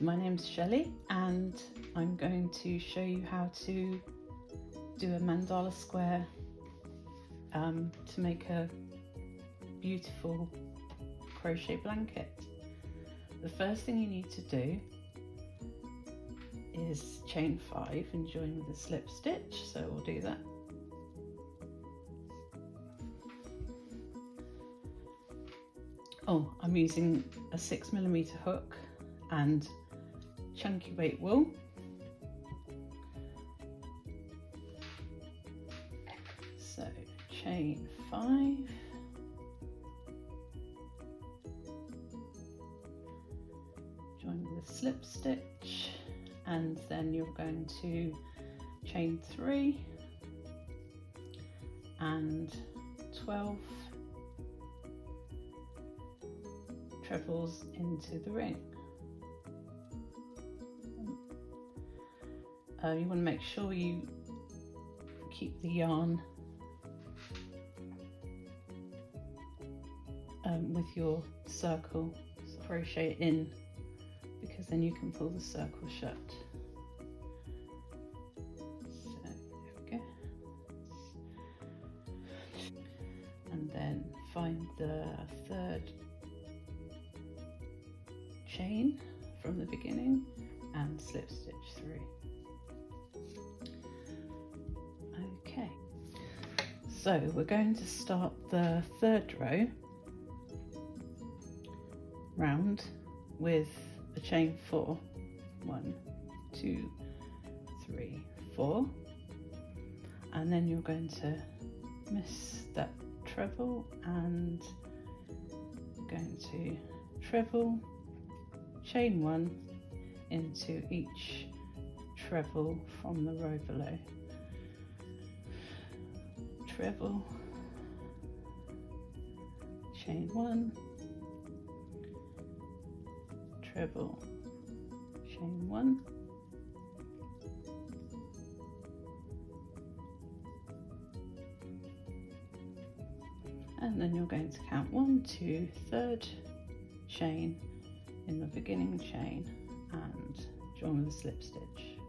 My name's Shelley and I'm going to show you how to do a mandala square to make a beautiful crochet blanket. The first thing you need to do is chain 5 and join with a slip stitch, so we'll do that. Oh, I'm using a 6mm hook and chunky weight wool. So chain 5, join with a slip stitch, and then you're going to chain 3 and 12 trebles into the ring. You want to make sure you keep the yarn with your circle, crochet in, because then you can pull the circle shut. So there we go. And then find the third chain from the beginning and slip stitch 3. Okay, so we're going to start the third row round with a chain 4. 1, 2, 3, 4, and then you're going to miss that treble and going to treble, chain 1 into each treble from the row below. Treble, chain 1, treble, chain 1, and then you're going to count 1, 2, third chain in the beginning chain and join with a slip stitch.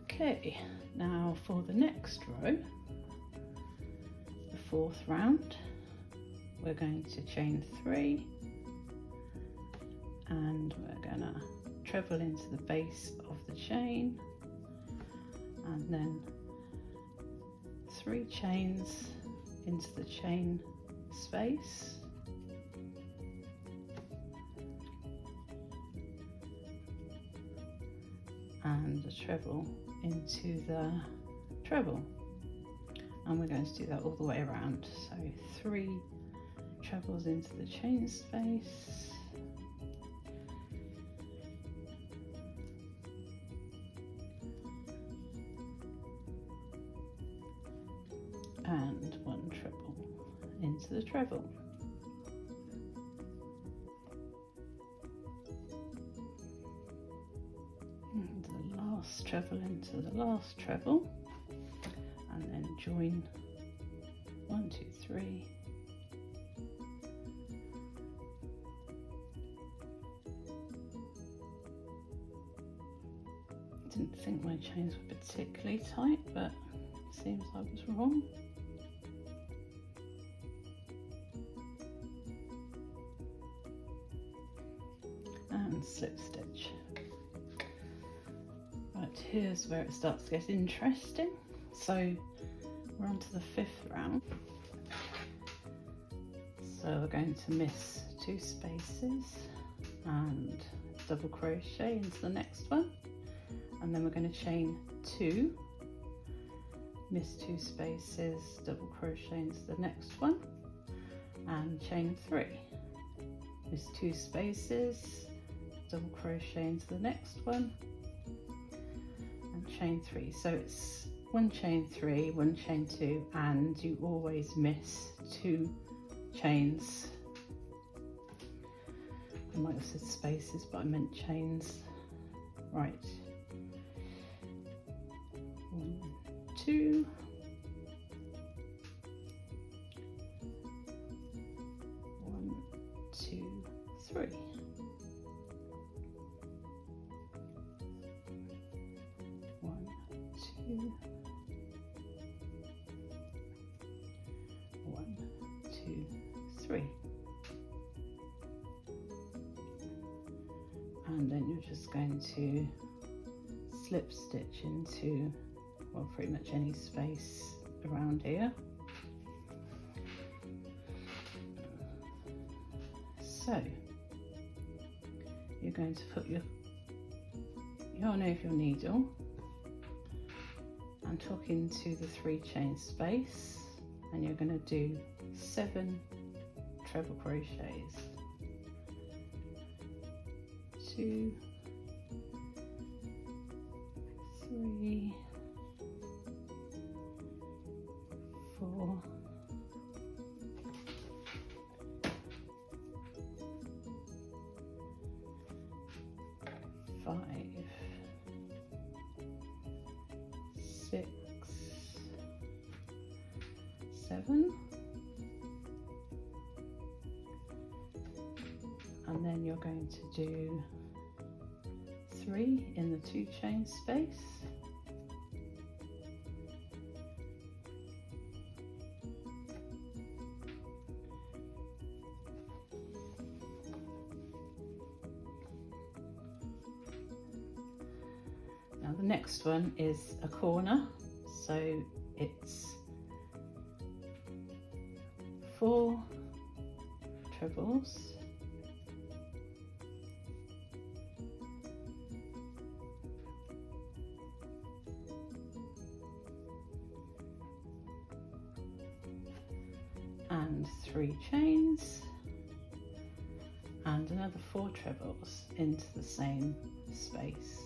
Okay, now for the next row, the fourth round, we're going to chain 3 and we're going to treble into the base of the chain, and then 3 chains into the chain space, and a treble into the treble, and we're going to do that all the way around. So 3 trebles into the chain space, and 1 treble into the treble. And the last treble into the last treble, and then join 1, 2, 3, didn't think my chains were particularly tight, but it seems I was wrong. And slip stitch. Right, here's where it starts to get interesting. So we're on to the 5th round. So we're going to miss 2 spaces and double crochet into the next one, and then we're going to chain 2, miss 2 spaces, double crochet into the next one, and chain 3, miss 2 spaces, double crochet into the next one, and chain 3. So it's 1 chain 3, 1 chain 2, and you always miss 2 chains. I might have said spaces, but I meant chains. Right. 1, 2, 1, 2, 3. One, two, 1, 2, 3. And then you're just going to slip stitch into, well, pretty much any space around here. So you're going to put your yarn over your needle and tuck into the 3 chain space, and you're going to do 7 treble crochets. 2, 3, 4, 5, 6, 7, and then you're going to do 3 in the 2 chain space, now the next one is a corner, so it's 4 trebles, and 3 chains, and another 4 trebles into the same space.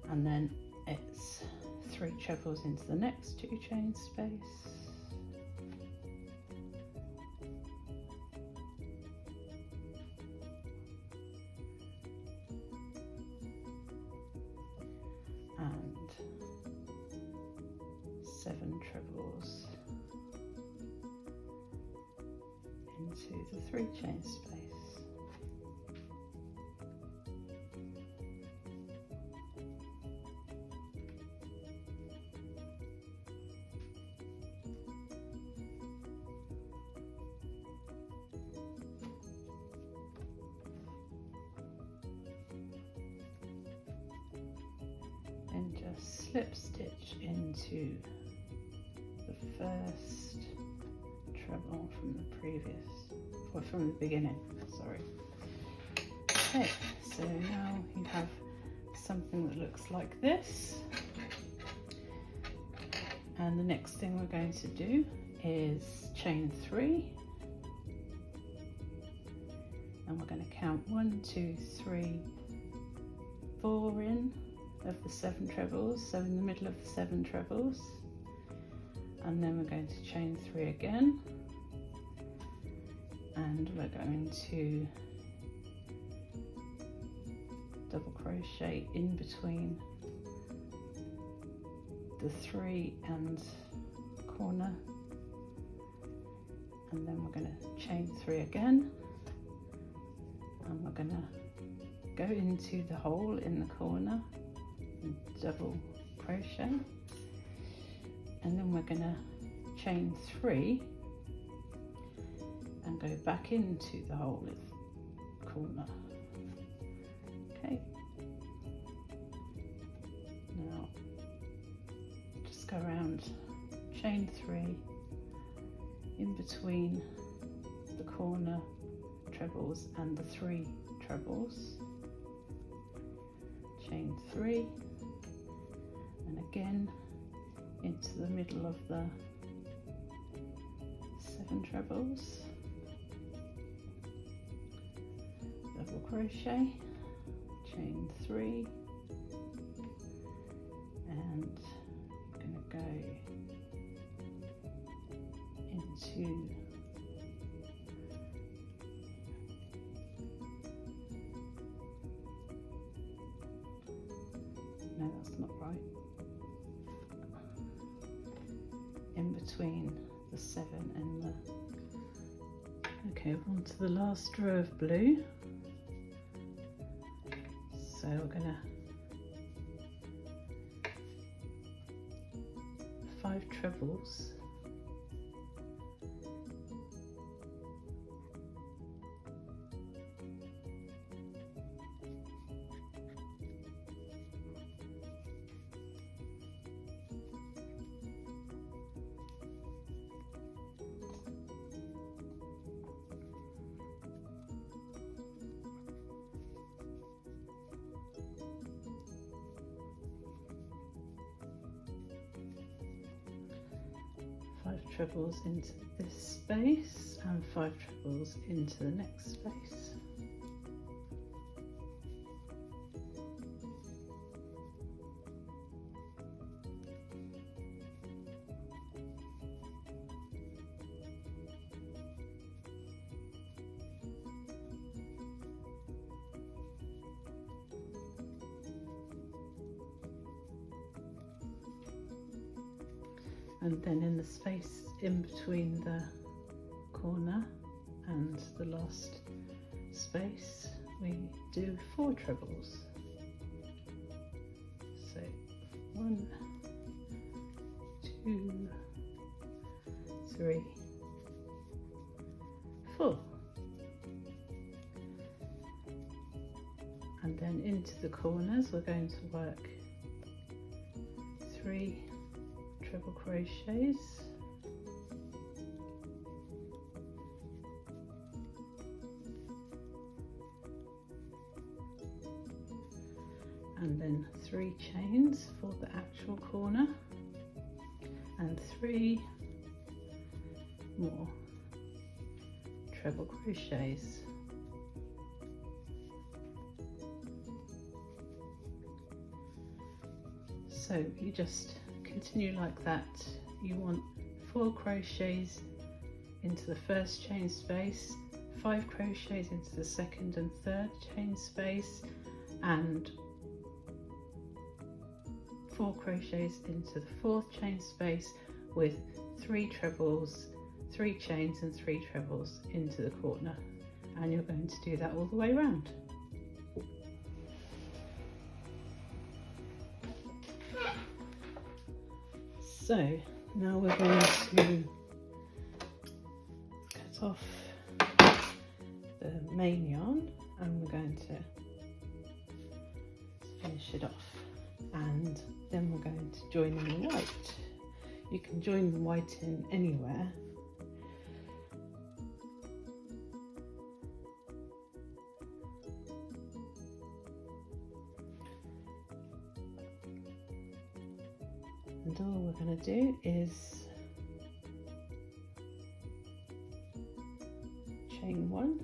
And then it's 3 trebles into the next 2 chain space, and 7 trebles into the 3 chain space. And just slip stitch into the first treble from the previous, or from the beginning, sorry. Okay, so now you have something that looks like this. And the next thing we're going to do is chain 3. And we're going to count 1, 2, 3, 4 in of the 7 trebles, so in the middle of the 7 trebles, and then we're going to chain 3 again, and we're going to double crochet in between the 3 and corner, and then we're going to chain 3 again, and we're going to go into the hole in the corner and double crochet, and then we're going to chain 3 and go back into the hole in the corner. Okay, now just go around, chain 3 in between the corner trebles and the 3 trebles, chain 3, and again into the middle of the 7 trebles, double crochet, chain 3, and I'm going to go 2, no, that's not right, in between the 7 and the, okay, we're on to the last row of blue, so we're going to 5 trebles, trebles into this space and 5 trebles into the next space. And then in the space in between the corner and the last space, we do 4 trebles. So 1, 2, 3, 4. And then into the corners, we're going to work 3 treble crochets, and then 3 chains for the actual corner and 3 more treble crochets. So you just continue like that. You want 4 crochets into the first chain space, 5 crochets into the second and third chain space, and 4 crochets into the fourth chain space with 3 trebles, 3 chains and 3 trebles into the corner, and you're going to do that all the way around. So now we're going to cut off the main yarn and we're going to finish it off, and then we're going to join in the white. You can join the white in anywhere. And all we're going to do is chain 1,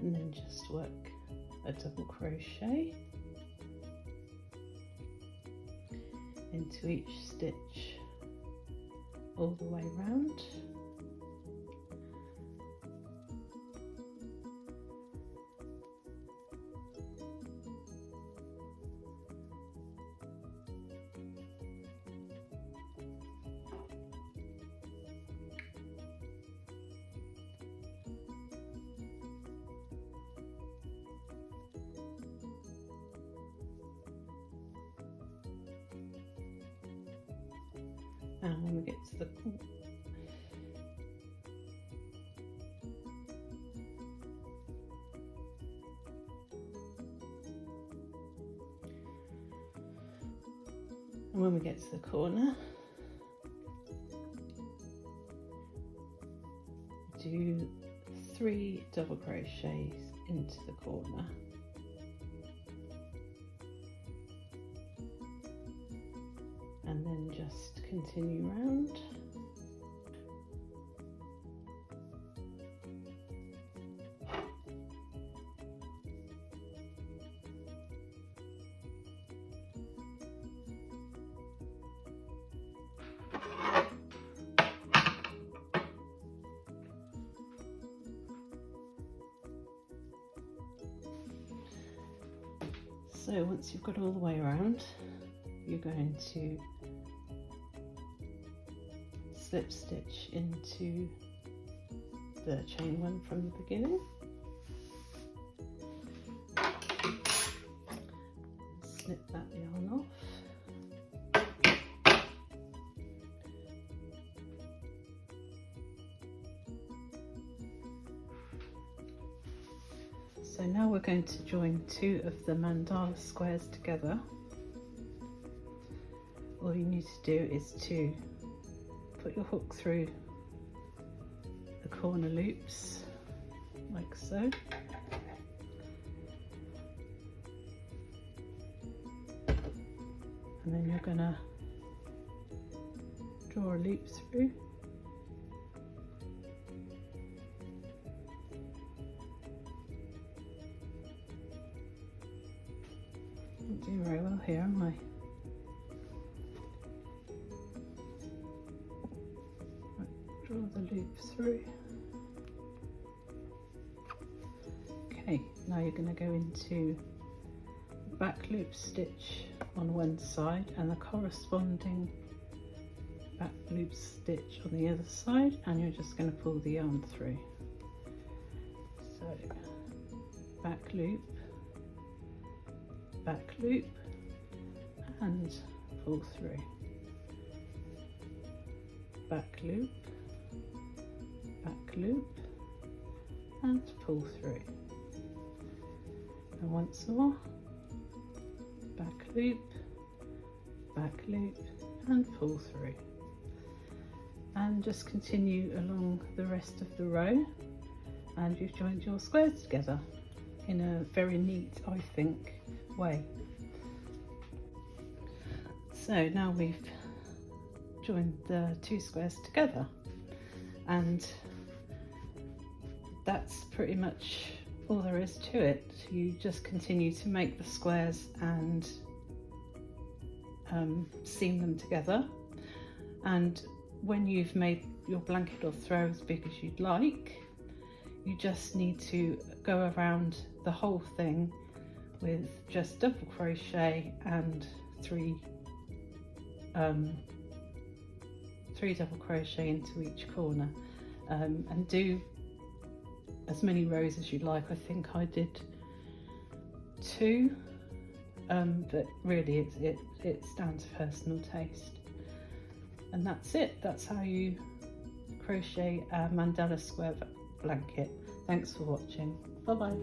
and then just work a double crochet into each stitch all the way round. And when we get to the corner, do 3 double crochets into the corner. And then just continue round. So once you've got all the way around, you're going to slip stitch into the chain one from the beginning, snip that yarn off, so now we're going to join two of the mandala squares together. All you need to do is to put your hook through the corner loops like so, and then you're going to draw a loop through, I'm doing very well here, am I? Draw the loop through. Okay, now you're going to go into back loop stitch on one side and the corresponding back loop stitch on the other side, and you're just going to pull the yarn through. So back loop, and pull through, back loop, and pull through, and once more, back loop, and pull through, and just continue along the rest of the row, and you've joined your squares together in a very neat, I think, way. So now we've joined the two squares together, and that's pretty much all there is to it. You just continue to make the squares and seam them together, and when you've made your blanket or throw as big as you'd like, you just need to go around the whole thing with just double crochet and three double crochet into each corner, and do as many rows as you'd like. I think I did 2, but really it's down to personal taste. And that's it. That's how you crochet a mandala square blanket. Thanks for watching. Bye bye.